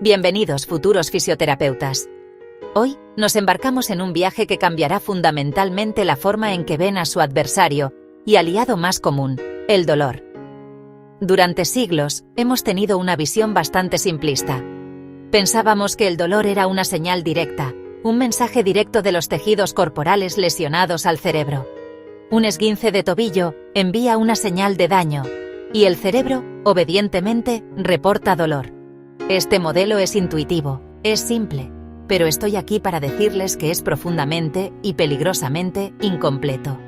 Bienvenidos, futuros fisioterapeutas. Hoy nos embarcamos en un viaje que cambiará fundamentalmente la forma en que ven a su adversario y aliado más común, el dolor. Durante siglos hemos tenido una visión bastante simplista. Pensábamos que el dolor era una señal directa, un mensaje directo de los tejidos corporales lesionados al cerebro. Un esguince de tobillo envía una señal de daño, y el cerebro, obedientemente, reporta dolor. Este modelo es intuitivo, es simple, pero estoy aquí para decirles que es profundamente y peligrosamente incompleto.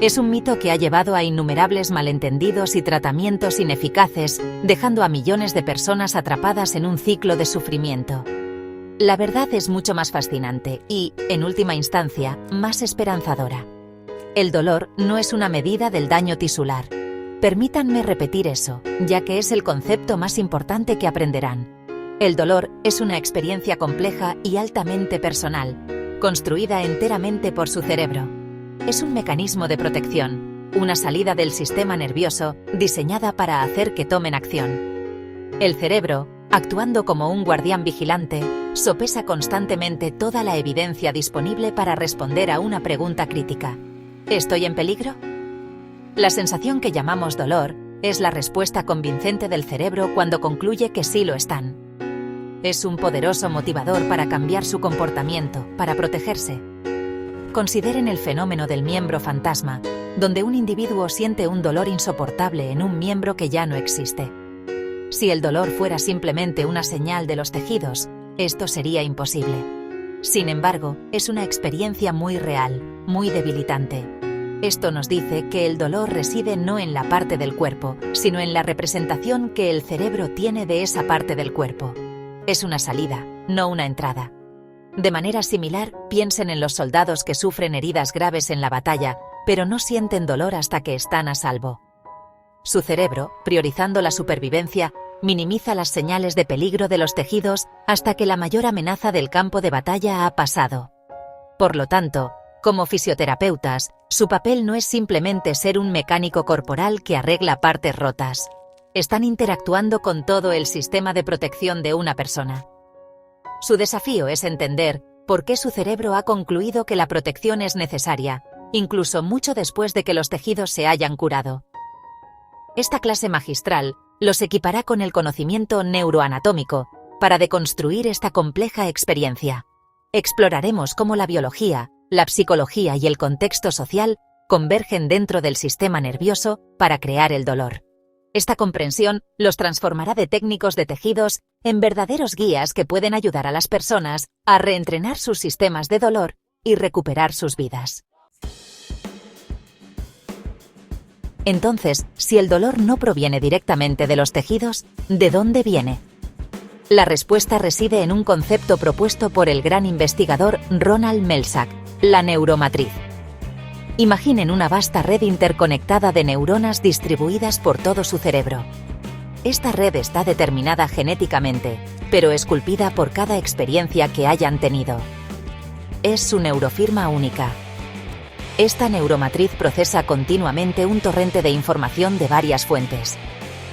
Es un mito que ha llevado a innumerables malentendidos y tratamientos ineficaces, dejando a millones de personas atrapadas en un ciclo de sufrimiento. La verdad es mucho más fascinante y, en última instancia, más esperanzadora. El dolor no es una medida del daño tisular. Permítanme repetir eso, ya que es el concepto más importante que aprenderán. El dolor es una experiencia compleja y altamente personal, construida enteramente por su cerebro. Es un mecanismo de protección, una salida del sistema nervioso diseñada para hacer que tomen acción. El cerebro, actuando como un guardián vigilante, sopesa constantemente toda la evidencia disponible para responder a una pregunta crítica. ¿Estoy en peligro? La sensación que llamamos dolor es la respuesta convincente del cerebro cuando concluye que sí lo están. Es un poderoso motivador para cambiar su comportamiento, para protegerse. Consideren el fenómeno del miembro fantasma, donde un individuo siente un dolor insoportable en un miembro que ya no existe. Si el dolor fuera simplemente una señal de los tejidos, esto sería imposible. Sin embargo, es una experiencia muy real, muy debilitante. Esto nos dice que el dolor reside no en la parte del cuerpo, sino en la representación que el cerebro tiene de esa parte del cuerpo. Es una salida, no una entrada. De manera similar, piensen en los soldados que sufren heridas graves en la batalla, pero no sienten dolor hasta que están a salvo. Su cerebro, priorizando la supervivencia, minimiza las señales de peligro de los tejidos hasta que la mayor amenaza del campo de batalla ha pasado. Por lo tanto, como fisioterapeutas, su papel no es simplemente ser un mecánico corporal que arregla partes rotas. Están interactuando con todo el sistema de protección de una persona. Su desafío es entender por qué su cerebro ha concluido que la protección es necesaria, incluso mucho después de que los tejidos se hayan curado. Esta clase magistral los equipará con el conocimiento neuroanatómico para deconstruir esta compleja experiencia. Exploraremos cómo la biología, la psicología y el contexto social convergen dentro del sistema nervioso para crear el dolor. Esta comprensión los transformará de técnicos de tejidos en verdaderos guías que pueden ayudar a las personas a reentrenar sus sistemas de dolor y recuperar sus vidas. Entonces, si el dolor no proviene directamente de los tejidos, ¿de dónde viene? La respuesta reside en un concepto propuesto por el gran investigador Ronald Melzack, la neuromatriz. Imaginen una vasta red interconectada de neuronas distribuidas por todo su cerebro. Esta red está determinada genéticamente, pero esculpida por cada experiencia que hayan tenido. Es su neurofirma única. Esta neuromatriz procesa continuamente un torrente de información de varias fuentes.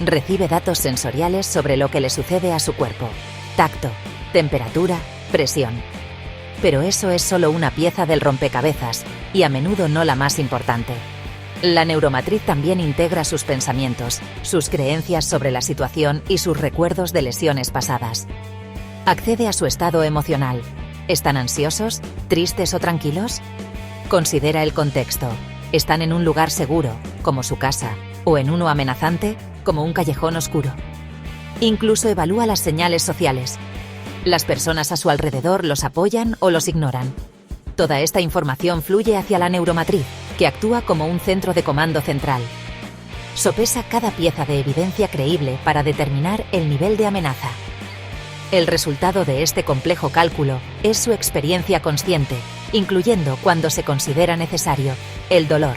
Recibe datos sensoriales sobre lo que le sucede a su cuerpo: tacto, temperatura, presión. Pero eso es solo una pieza del rompecabezas, y a menudo no la más importante. La neuromatriz también integra sus pensamientos, sus creencias sobre la situación y sus recuerdos de lesiones pasadas. Accede a su estado emocional. ¿Están ansiosos, tristes o tranquilos? Considera el contexto. ¿Están en un lugar seguro, como su casa, o en uno amenazante, como un callejón oscuro? Incluso evalúa las señales sociales. ¿Las personas a su alrededor los apoyan o los ignoran? Toda esta información fluye hacia la neuromatriz, que actúa como un centro de comando central. Sopesa cada pieza de evidencia creíble para determinar el nivel de amenaza. El resultado de este complejo cálculo es su experiencia consciente, incluyendo, cuando se considera necesario, el dolor.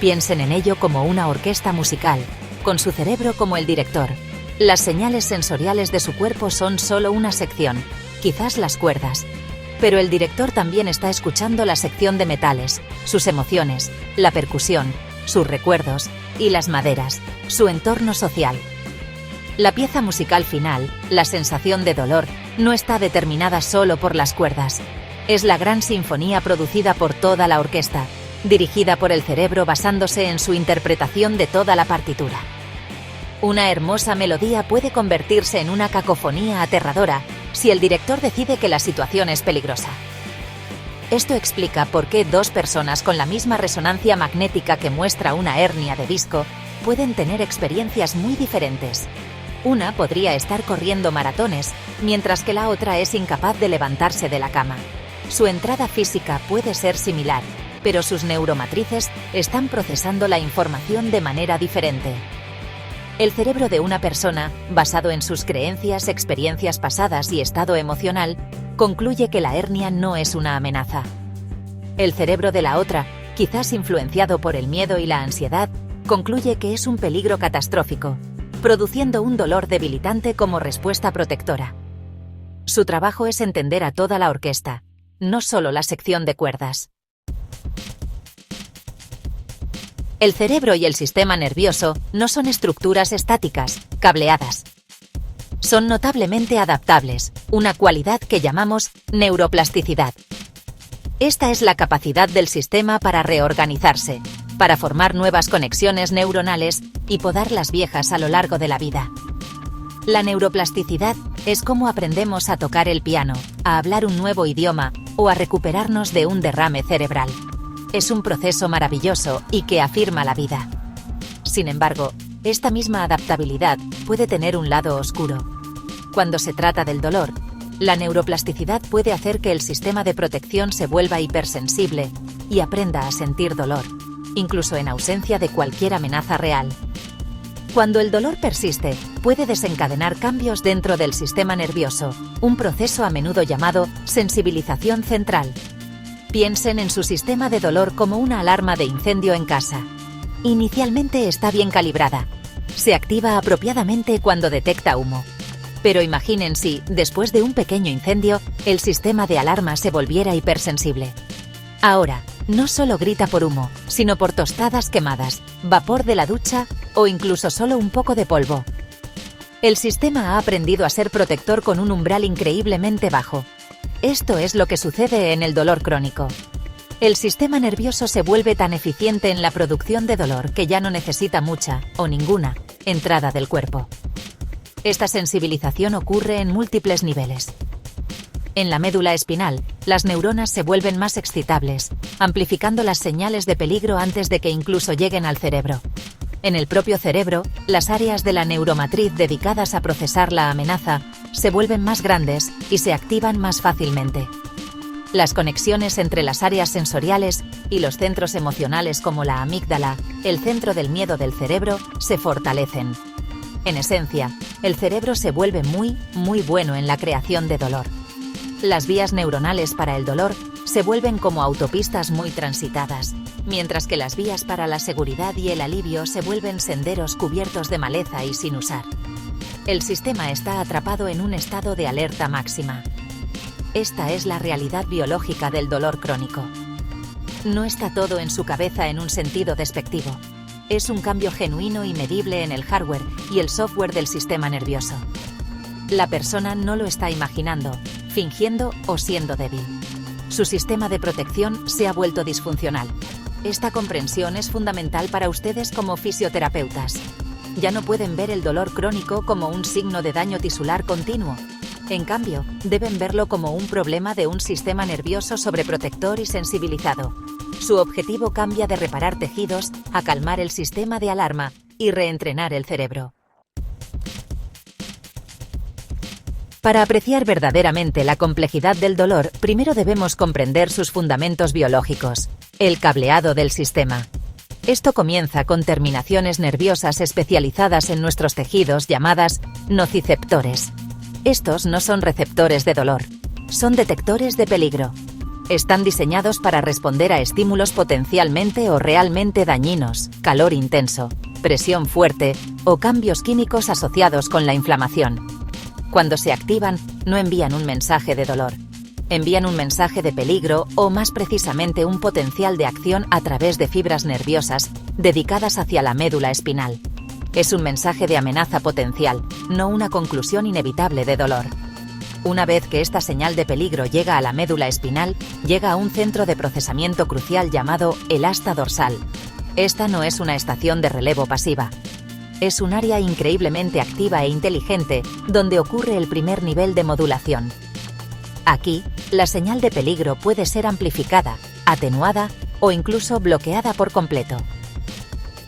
Piensen en ello como una orquesta musical, con su cerebro como el director. Las señales sensoriales de su cuerpo son solo una sección, quizás las cuerdas. Pero el director también está escuchando la sección de metales, sus emociones, la percusión, sus recuerdos y las maderas, su entorno social. La pieza musical final, la sensación de dolor, no está determinada solo por las cuerdas. Es la gran sinfonía producida por toda la orquesta, dirigida por el cerebro basándose en su interpretación de toda la partitura. Una hermosa melodía puede convertirse en una cacofonía aterradora si el director decide que la situación es peligrosa. Esto explica por qué dos personas con la misma resonancia magnética que muestra una hernia de disco pueden tener experiencias muy diferentes. Una podría estar corriendo maratones, mientras que la otra es incapaz de levantarse de la cama. Su entrada física puede ser similar, pero sus neuromatrices están procesando la información de manera diferente. El cerebro de una persona, basado en sus creencias, experiencias pasadas y estado emocional, concluye que la hernia no es una amenaza. El cerebro de la otra, quizás influenciado por el miedo y la ansiedad, concluye que es un peligro catastrófico, produciendo un dolor debilitante como respuesta protectora. Su trabajo es entender a toda la orquesta, no solo la sección de cuerdas. El cerebro y el sistema nervioso no son estructuras estáticas, cableadas. Son notablemente adaptables, una cualidad que llamamos neuroplasticidad. Esta es la capacidad del sistema para reorganizarse, para formar nuevas conexiones neuronales y podar las viejas a lo largo de la vida. La neuroplasticidad es como aprendemos a tocar el piano, a hablar un nuevo idioma o a recuperarnos de un derrame cerebral. Es un proceso maravilloso y que afirma la vida. Sin embargo, esta misma adaptabilidad puede tener un lado oscuro. Cuando se trata del dolor, la neuroplasticidad puede hacer que el sistema de protección se vuelva hipersensible y aprenda a sentir dolor, incluso en ausencia de cualquier amenaza real. Cuando el dolor persiste, puede desencadenar cambios dentro del sistema nervioso, un proceso a menudo llamado sensibilización central. Piensen en su sistema de dolor como una alarma de incendio en casa. Inicialmente está bien calibrada. Se activa apropiadamente cuando detecta humo. Pero imaginen si, después de un pequeño incendio, el sistema de alarma se volviera hipersensible. Ahora, no solo grita por humo, sino por tostadas quemadas, vapor de la ducha o incluso solo un poco de polvo. El sistema ha aprendido a ser protector con un umbral increíblemente bajo. Esto es lo que sucede en el dolor crónico. El sistema nervioso se vuelve tan eficiente en la producción de dolor que ya no necesita mucha, o ninguna, entrada del cuerpo. Esta sensibilización ocurre en múltiples niveles. En la médula espinal, las neuronas se vuelven más excitables, amplificando las señales de peligro antes de que incluso lleguen al cerebro. En el propio cerebro, las áreas de la neuromatriz dedicadas a procesar la amenaza se vuelven más grandes y se activan más fácilmente. Las conexiones entre las áreas sensoriales y los centros emocionales como la amígdala, el centro del miedo del cerebro, se fortalecen. En esencia, el cerebro se vuelve muy bueno en la creación de dolor. Las vías neuronales para el dolor se vuelven como autopistas muy transitadas, mientras que las vías para la seguridad y el alivio se vuelven senderos cubiertos de maleza y sin usar. El sistema está atrapado en un estado de alerta máxima. Esta es la realidad biológica del dolor crónico. No está todo en su cabeza en un sentido despectivo. Es un cambio genuino y medible en el hardware y el software del sistema nervioso. La persona no lo está imaginando, fingiendo o siendo débil. Su sistema de protección se ha vuelto disfuncional. Esta comprensión es fundamental para ustedes como fisioterapeutas. Ya no pueden ver el dolor crónico como un signo de daño tisular continuo. En cambio, deben verlo como un problema de un sistema nervioso sobreprotector y sensibilizado. Su objetivo cambia de reparar tejidos a calmar el sistema de alarma y reentrenar el cerebro. Para apreciar verdaderamente la complejidad del dolor, primero debemos comprender sus fundamentos biológicos, el cableado del sistema. Esto comienza con terminaciones nerviosas especializadas en nuestros tejidos llamadas nociceptores. Estos no son receptores de dolor, son detectores de peligro. Están diseñados para responder a estímulos potencialmente o realmente dañinos, calor intenso, presión fuerte o cambios químicos asociados con la inflamación. Cuando se activan, no envían un mensaje de dolor. Envían un mensaje de peligro o, más precisamente, un potencial de acción a través de fibras nerviosas dedicadas hacia la médula espinal. Es un mensaje de amenaza potencial, no una conclusión inevitable de dolor. Una vez que esta señal de peligro llega a la médula espinal, llega a un centro de procesamiento crucial llamado el asta dorsal. Esta no es una estación de relevo pasiva. Es un área increíblemente activa e inteligente donde ocurre el primer nivel de modulación. Aquí, la señal de peligro puede ser amplificada, atenuada o incluso bloqueada por completo.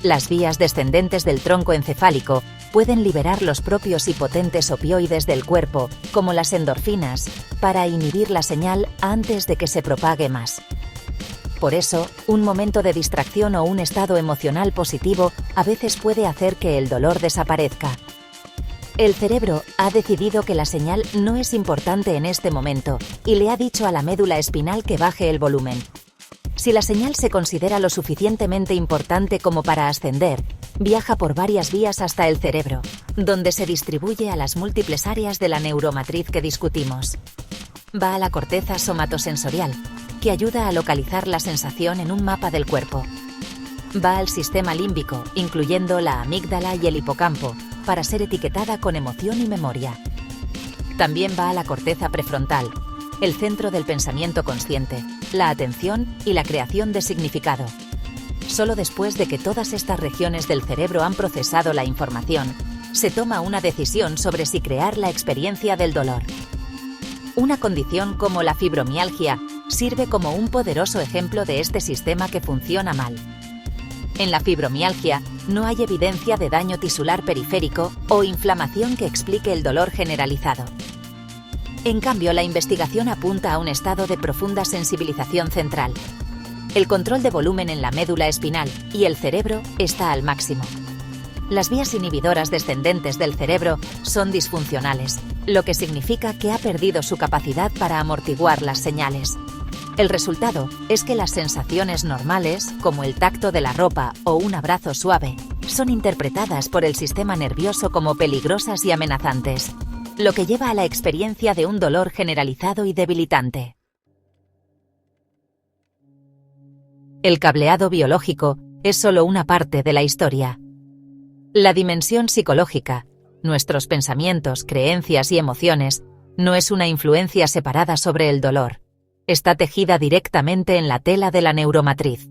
Las vías descendentes del tronco encefálico pueden liberar los propios y potentes opioides del cuerpo, como las endorfinas, para inhibir la señal antes de que se propague más. Por eso, un momento de distracción o un estado emocional positivo a veces puede hacer que el dolor desaparezca. El cerebro ha decidido que la señal no es importante en este momento y le ha dicho a la médula espinal que baje el volumen. Si la señal se considera lo suficientemente importante como para ascender, viaja por varias vías hasta el cerebro, donde se distribuye a las múltiples áreas de la neuromatriz que discutimos. Va a la corteza somatosensorial, que ayuda a localizar la sensación en un mapa del cuerpo. Va al sistema límbico, incluyendo la amígdala y el hipocampo, para ser etiquetada con emoción y memoria. También va a la corteza prefrontal, el centro del pensamiento consciente, la atención y la creación de significado. Solo después de que todas estas regiones del cerebro han procesado la información, se toma una decisión sobre si crear la experiencia del dolor. Una condición como la fibromialgia sirve como un poderoso ejemplo de este sistema que funciona mal. En la fibromialgia no hay evidencia de daño tisular periférico o inflamación que explique el dolor generalizado. En cambio, la investigación apunta a un estado de profunda sensibilización central. El control de volumen en la médula espinal y el cerebro está al máximo. Las vías inhibidoras descendentes del cerebro son disfuncionales, lo que significa que ha perdido su capacidad para amortiguar las señales. El resultado es que las sensaciones normales, como el tacto de la ropa o un abrazo suave, son interpretadas por el sistema nervioso como peligrosas y amenazantes, lo que lleva a la experiencia de un dolor generalizado y debilitante. El cableado biológico es solo una parte de la historia. La dimensión psicológica, nuestros pensamientos, creencias y emociones, no es una influencia separada sobre el dolor. Está tejida directamente en la tela de la neuromatriz.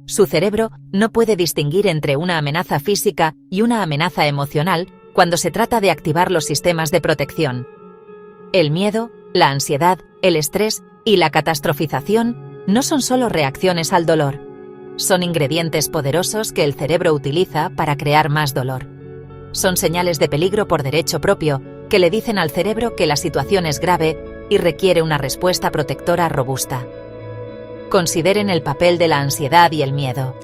Su cerebro no puede distinguir entre una amenaza física y una amenaza emocional cuando se trata de activar los sistemas de protección. El miedo, la ansiedad, el estrés y la catastrofización no son solo reacciones al dolor. Son ingredientes poderosos que el cerebro utiliza para crear más dolor. Son señales de peligro por derecho propio que le dicen al cerebro que la situación es grave y requiere una respuesta protectora robusta. Consideren el papel de la ansiedad y el miedo.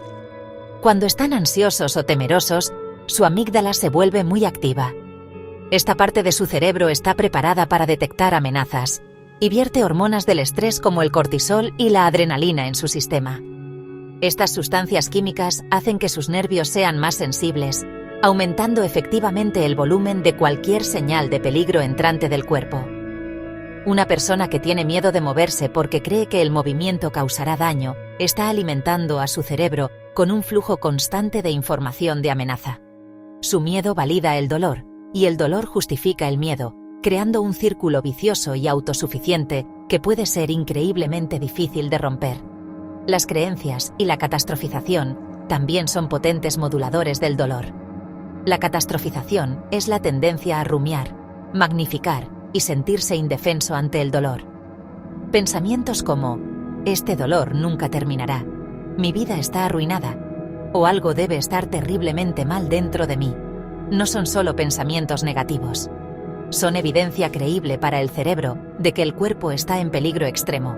Cuando están ansiosos o temerosos, su amígdala se vuelve muy activa. Esta parte de su cerebro está preparada para detectar amenazas y vierte hormonas del estrés como el cortisol y la adrenalina en su sistema. Estas sustancias químicas hacen que sus nervios sean más sensibles, aumentando efectivamente el volumen de cualquier señal de peligro entrante del cuerpo. Una persona que tiene miedo de moverse porque cree que el movimiento causará daño, está alimentando a su cerebro con un flujo constante de información de amenaza. Su miedo valida el dolor, y el dolor justifica el miedo, creando un círculo vicioso y autosuficiente que puede ser increíblemente difícil de romper. Las creencias y la catastrofización también son potentes moduladores del dolor. La catastrofización es la tendencia a rumiar, magnificar y sentirse indefenso ante el dolor. Pensamientos como, este dolor nunca terminará, mi vida está arruinada, o algo debe estar terriblemente mal dentro de mí, no son solo pensamientos negativos. Son evidencia creíble para el cerebro de que el cuerpo está en peligro extremo.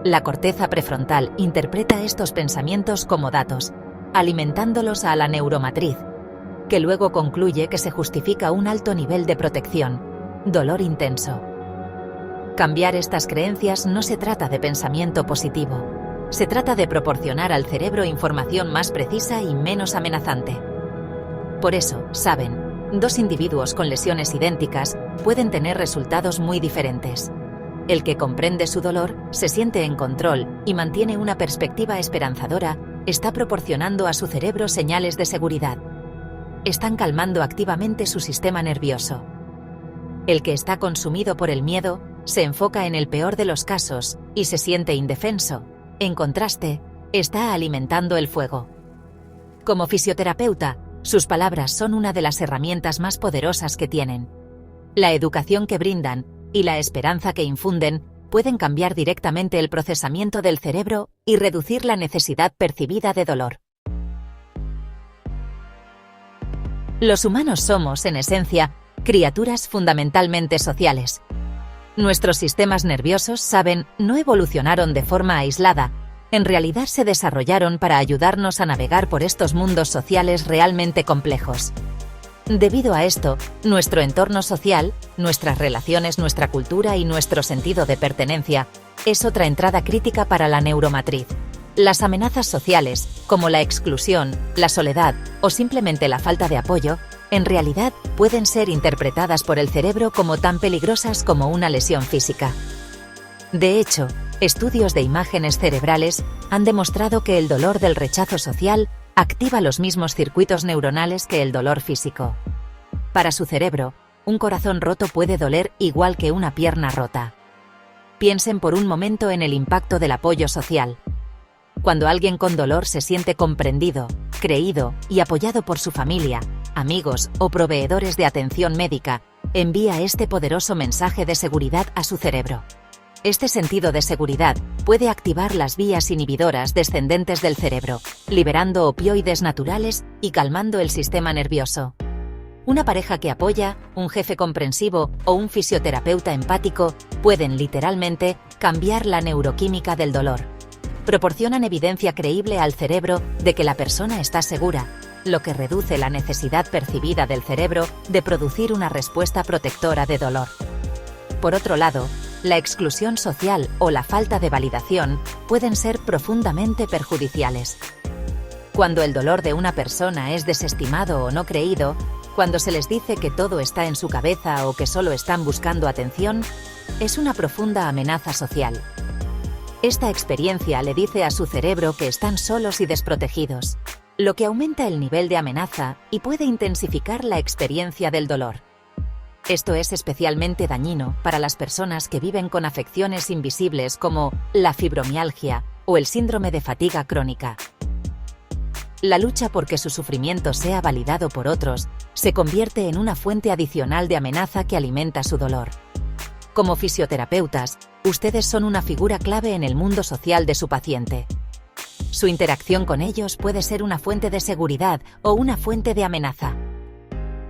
La corteza prefrontal interpreta estos pensamientos como datos, alimentándolos a la neuromatriz, que luego concluye que se justifica un alto nivel de protección, dolor intenso. Cambiar estas creencias no se trata de pensamiento positivo. Se trata de proporcionar al cerebro información más precisa y menos amenazante. Por eso, saben, dos individuos con lesiones idénticas pueden tener resultados muy diferentes. El que comprende su dolor, se siente en control y mantiene una perspectiva esperanzadora, está proporcionando a su cerebro señales de seguridad. están calmando activamente su sistema nervioso. El que está consumido por el miedo se enfoca en el peor de los casos y se siente indefenso. En contraste, está alimentando el fuego. Como fisioterapeuta, sus palabras son una de las herramientas más poderosas que tienen. La educación que brindan y la esperanza que infunden pueden cambiar directamente el procesamiento del cerebro y reducir la necesidad percibida de dolor. Los humanos somos, en esencia, criaturas fundamentalmente sociales. Nuestros sistemas nerviosos, saben, no evolucionaron de forma aislada, en realidad se desarrollaron para ayudarnos a navegar por estos mundos sociales realmente complejos. Debido a esto, nuestro entorno social, nuestras relaciones, nuestra cultura y nuestro sentido de pertenencia es otra entrada crítica para la neuromatriz. Las amenazas sociales, como la exclusión, la soledad o simplemente la falta de apoyo, en realidad pueden ser interpretadas por el cerebro como tan peligrosas como una lesión física. De hecho, estudios de imágenes cerebrales han demostrado que el dolor del rechazo social activa los mismos circuitos neuronales que el dolor físico. Para su cerebro, un corazón roto puede doler igual que una pierna rota. Piensen por un momento en el impacto del apoyo social. Cuando alguien con dolor se siente comprendido, creído y apoyado por su familia, amigos o proveedores de atención médica, envía este poderoso mensaje de seguridad a su cerebro. Este sentido de seguridad puede activar las vías inhibidoras descendentes del cerebro, liberando opioides naturales y calmando el sistema nervioso. Una pareja que apoya, un jefe comprensivo o un fisioterapeuta empático pueden literalmente cambiar la neuroquímica del dolor. Proporcionan evidencia creíble al cerebro de que la persona está segura, lo que reduce la necesidad percibida del cerebro de producir una respuesta protectora de dolor. Por otro lado, la exclusión social o la falta de validación pueden ser profundamente perjudiciales. Cuando el dolor de una persona es desestimado o no creído, cuando se les dice que todo está en su cabeza o que solo están buscando atención, es una profunda amenaza social. Esta experiencia le dice a su cerebro que están solos y desprotegidos, lo que aumenta el nivel de amenaza y puede intensificar la experiencia del dolor. Esto es especialmente dañino para las personas que viven con afecciones invisibles como la fibromialgia o el síndrome de fatiga crónica. La lucha por que su sufrimiento sea validado por otros se convierte en una fuente adicional de amenaza que alimenta su dolor. Como fisioterapeutas, ustedes son una figura clave en el mundo social de su paciente. Su interacción con ellos puede ser una fuente de seguridad o una fuente de amenaza.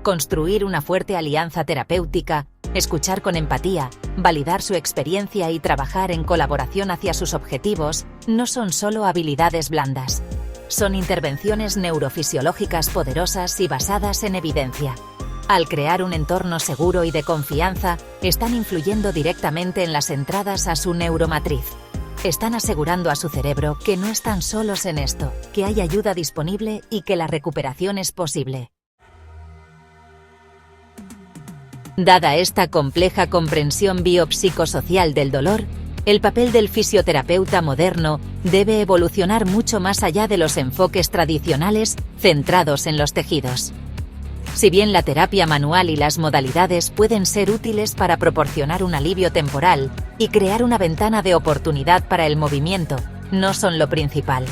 Construir una fuerte alianza terapéutica, escuchar con empatía, validar su experiencia y trabajar en colaboración hacia sus objetivos no son solo habilidades blandas. Son intervenciones neurofisiológicas poderosas y basadas en evidencia. Al crear un entorno seguro y de confianza, están influyendo directamente en las entradas a su neuromatriz. Están asegurando a su cerebro que no están solos en esto, que hay ayuda disponible y que la recuperación es posible. Dada esta compleja comprensión biopsicosocial del dolor, el papel del fisioterapeuta moderno debe evolucionar mucho más allá de los enfoques tradicionales centrados en los tejidos. Si bien la terapia manual y las modalidades pueden ser útiles para proporcionar un alivio temporal y crear una ventana de oportunidad para el movimiento, no son lo principal.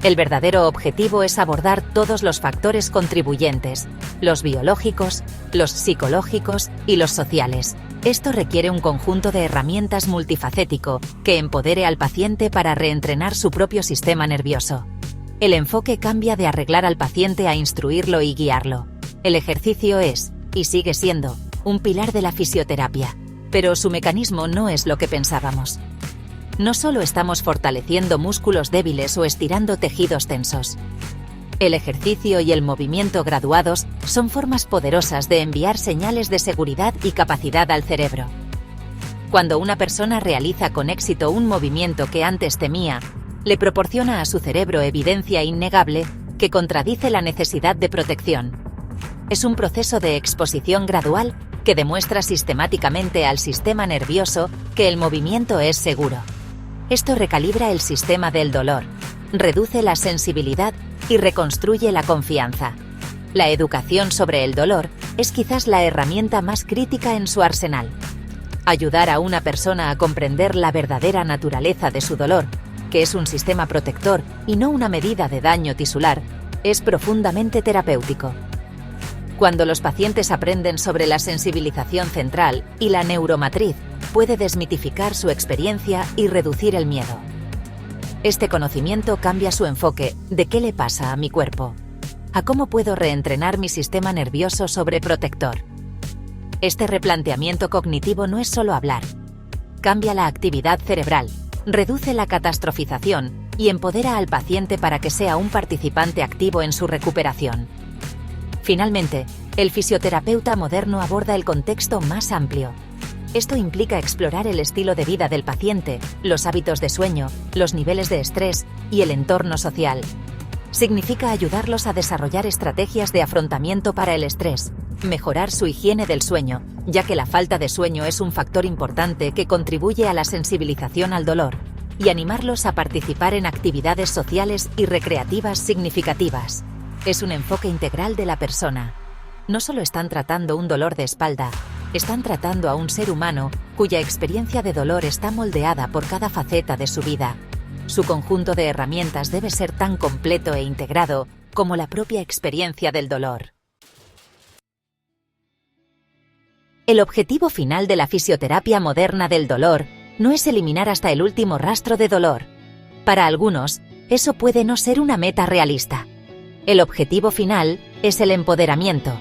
El verdadero objetivo es abordar todos los factores contribuyentes, los biológicos, los psicológicos y los sociales. Esto requiere un conjunto de herramientas multifacético que empodere al paciente para reentrenar su propio sistema nervioso. El enfoque cambia de arreglar al paciente a instruirlo y guiarlo. El ejercicio es, y sigue siendo, un pilar de la fisioterapia, pero su mecanismo no es lo que pensábamos. No solo estamos fortaleciendo músculos débiles o estirando tejidos tensos. El ejercicio y el movimiento graduados son formas poderosas de enviar señales de seguridad y capacidad al cerebro. Cuando una persona realiza con éxito un movimiento que antes temía, le proporciona a su cerebro evidencia innegable que contradice la necesidad de protección. Es un proceso de exposición gradual que demuestra sistemáticamente al sistema nervioso que el movimiento es seguro. Esto recalibra el sistema del dolor, reduce la sensibilidad y reconstruye la confianza. La educación sobre el dolor es quizás la herramienta más crítica en su arsenal. Ayudar a una persona a comprender la verdadera naturaleza de su dolor, que es un sistema protector y no una medida de daño tisular, es profundamente terapéutico. Cuando los pacientes aprenden sobre la sensibilización central y la neuromatriz, puede desmitificar su experiencia y reducir el miedo. Este conocimiento cambia su enfoque de qué le pasa a mi cuerpo, a cómo puedo reentrenar mi sistema nervioso sobreprotector. Este replanteamiento cognitivo no es solo hablar. Cambia la actividad cerebral, reduce la catastrofización y empodera al paciente para que sea un participante activo en su recuperación. Finalmente, el fisioterapeuta moderno aborda el contexto más amplio. Esto implica explorar el estilo de vida del paciente, los hábitos de sueño, los niveles de estrés y el entorno social. Significa ayudarlos a desarrollar estrategias de afrontamiento para el estrés, mejorar su higiene del sueño, ya que la falta de sueño es un factor importante que contribuye a la sensibilización al dolor, y animarlos a participar en actividades sociales y recreativas significativas. Es un enfoque integral de la persona. No solo están tratando un dolor de espalda, están tratando a un ser humano cuya experiencia de dolor está moldeada por cada faceta de su vida. Su conjunto de herramientas debe ser tan completo e integrado como la propia experiencia del dolor. El objetivo final de la fisioterapia moderna del dolor no es eliminar hasta el último rastro de dolor. Para algunos, eso puede no ser una meta realista. El objetivo final es el empoderamiento.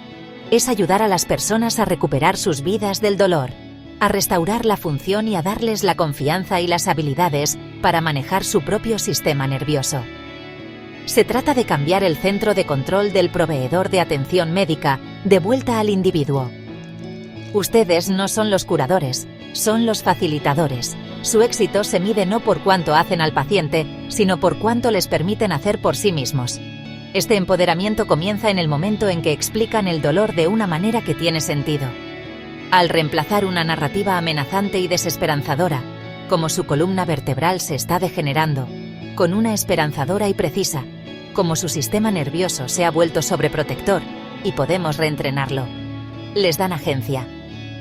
Es ayudar a las personas a recuperar sus vidas del dolor, a restaurar la función y a darles la confianza y las habilidades para manejar su propio sistema nervioso. Se trata de cambiar el centro de control del proveedor de atención médica de vuelta al individuo. Ustedes no son los curadores, son los facilitadores. Su éxito se mide no por cuánto hacen al paciente, sino por cuánto les permiten hacer por sí mismos. Este empoderamiento comienza en el momento en que explican el dolor de una manera que tiene sentido. Al reemplazar una narrativa amenazante y desesperanzadora, como su columna vertebral se está degenerando, con una esperanzadora y precisa, como su sistema nervioso se ha vuelto sobreprotector y podemos reentrenarlo. Les dan agencia.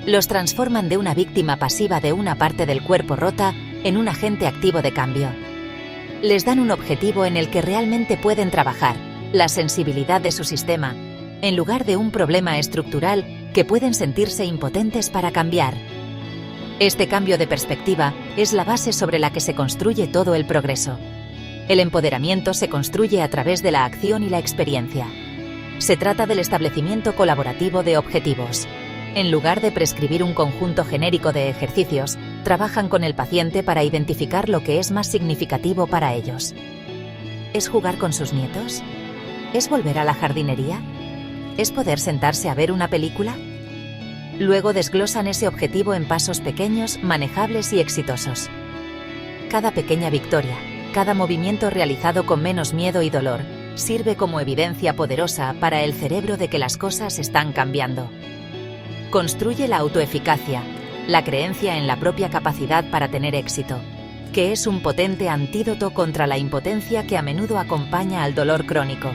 Los transforman de una víctima pasiva de una parte del cuerpo rota en un agente activo de cambio. Les dan un objetivo en el que realmente pueden trabajar, la sensibilidad de su sistema, en lugar de un problema estructural que pueden sentirse impotentes para cambiar. Este cambio de perspectiva es la base sobre la que se construye todo el progreso. El empoderamiento se construye a través de la acción y la experiencia. Se trata del establecimiento colaborativo de objetivos. En lugar de prescribir un conjunto genérico de ejercicios, trabajan con el paciente para identificar lo que es más significativo para ellos. ¿Es jugar con sus nietos? ¿Es volver a la jardinería? ¿Es poder sentarse a ver una película? Luego desglosan ese objetivo en pasos pequeños, manejables y exitosos. Cada pequeña victoria, cada movimiento realizado con menos miedo y dolor, sirve como evidencia poderosa para el cerebro de que las cosas están cambiando. Construye la autoeficacia, la creencia en la propia capacidad para tener éxito, que es un potente antídoto contra la impotencia que a menudo acompaña al dolor crónico.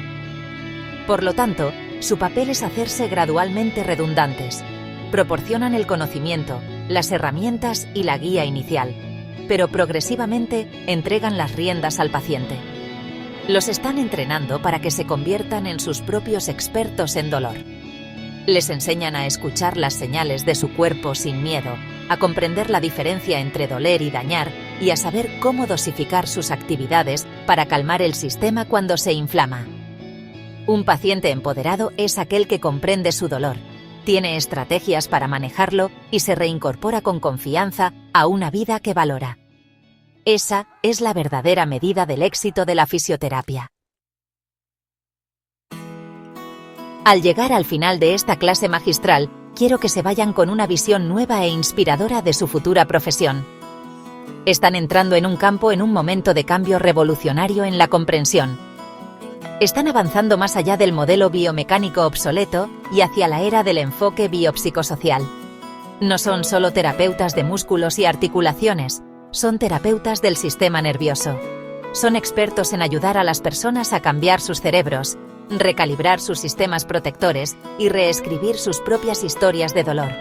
Por lo tanto, su papel es hacerse gradualmente redundantes. Proporcionan el conocimiento, las herramientas y la guía inicial, pero progresivamente entregan las riendas al paciente. Los están entrenando para que se conviertan en sus propios expertos en dolor. Les enseñan a escuchar las señales de su cuerpo sin miedo, a comprender la diferencia entre doler y dañar y a saber cómo dosificar sus actividades para calmar el sistema cuando se inflama. Un paciente empoderado es aquel que comprende su dolor, tiene estrategias para manejarlo y se reincorpora con confianza a una vida que valora. Esa es la verdadera medida del éxito de la fisioterapia. Al llegar al final de esta clase magistral, quiero que se vayan con una visión nueva e inspiradora de su futura profesión. Están entrando en un campo en un momento de cambio revolucionario en la comprensión. Están avanzando más allá del modelo biomecánico obsoleto y hacia la era del enfoque biopsicosocial. No son solo terapeutas de músculos y articulaciones, son terapeutas del sistema nervioso. Son expertos en ayudar a las personas a cambiar sus cerebros, recalibrar sus sistemas protectores y reescribir sus propias historias de dolor.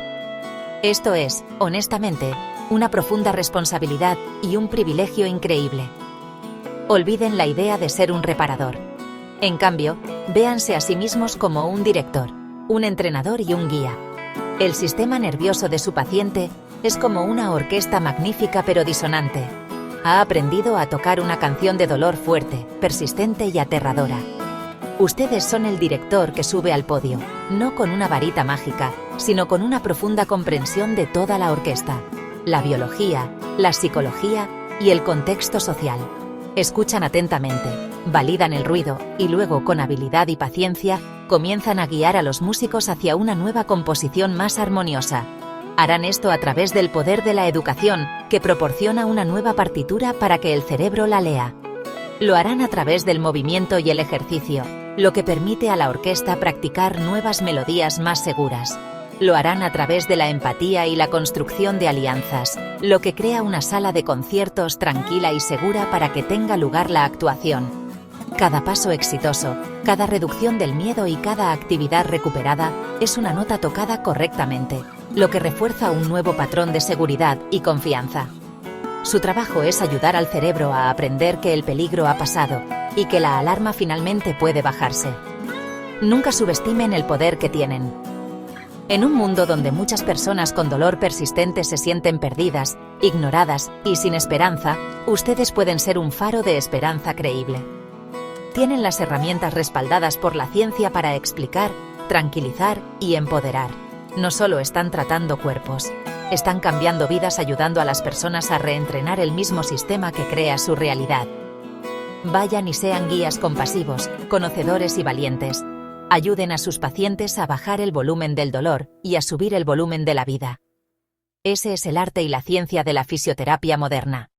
Esto es, honestamente, una profunda responsabilidad y un privilegio increíble. Olviden la idea de ser un reparador. En cambio, véanse a sí mismos como un director, un entrenador y un guía. El sistema nervioso de su paciente es como una orquesta magnífica pero disonante. Ha aprendido a tocar una canción de dolor fuerte, persistente y aterradora. Ustedes son el director que sube al podio, no con una varita mágica, sino con una profunda comprensión de toda la orquesta, la biología, la psicología y el contexto social. Escuchan atentamente, validan el ruido y luego, con habilidad y paciencia, comienzan a guiar a los músicos hacia una nueva composición más armoniosa. Harán esto a través del poder de la educación, que proporciona una nueva partitura para que el cerebro la lea. Lo harán a través del movimiento y el ejercicio, lo que permite a la orquesta practicar nuevas melodías más seguras. Lo harán a través de la empatía y la construcción de alianzas, lo que crea una sala de conciertos tranquila y segura para que tenga lugar la actuación. Cada paso exitoso, cada reducción del miedo y cada actividad recuperada es una nota tocada correctamente, lo que refuerza un nuevo patrón de seguridad y confianza. Su trabajo es ayudar al cerebro a aprender que el peligro ha pasado y que la alarma finalmente puede bajarse. Nunca subestimen el poder que tienen. En un mundo donde muchas personas con dolor persistente se sienten perdidas, ignoradas y sin esperanza, ustedes pueden ser un faro de esperanza creíble. Tienen las herramientas respaldadas por la ciencia para explicar, tranquilizar y empoderar. No solo están tratando cuerpos, están cambiando vidas ayudando a las personas a reentrenar el mismo sistema que crea su realidad. Vayan y sean guías compasivos, conocedores y valientes. Ayuden a sus pacientes a bajar el volumen del dolor y a subir el volumen de la vida. Ese es el arte y la ciencia de la fisioterapia moderna.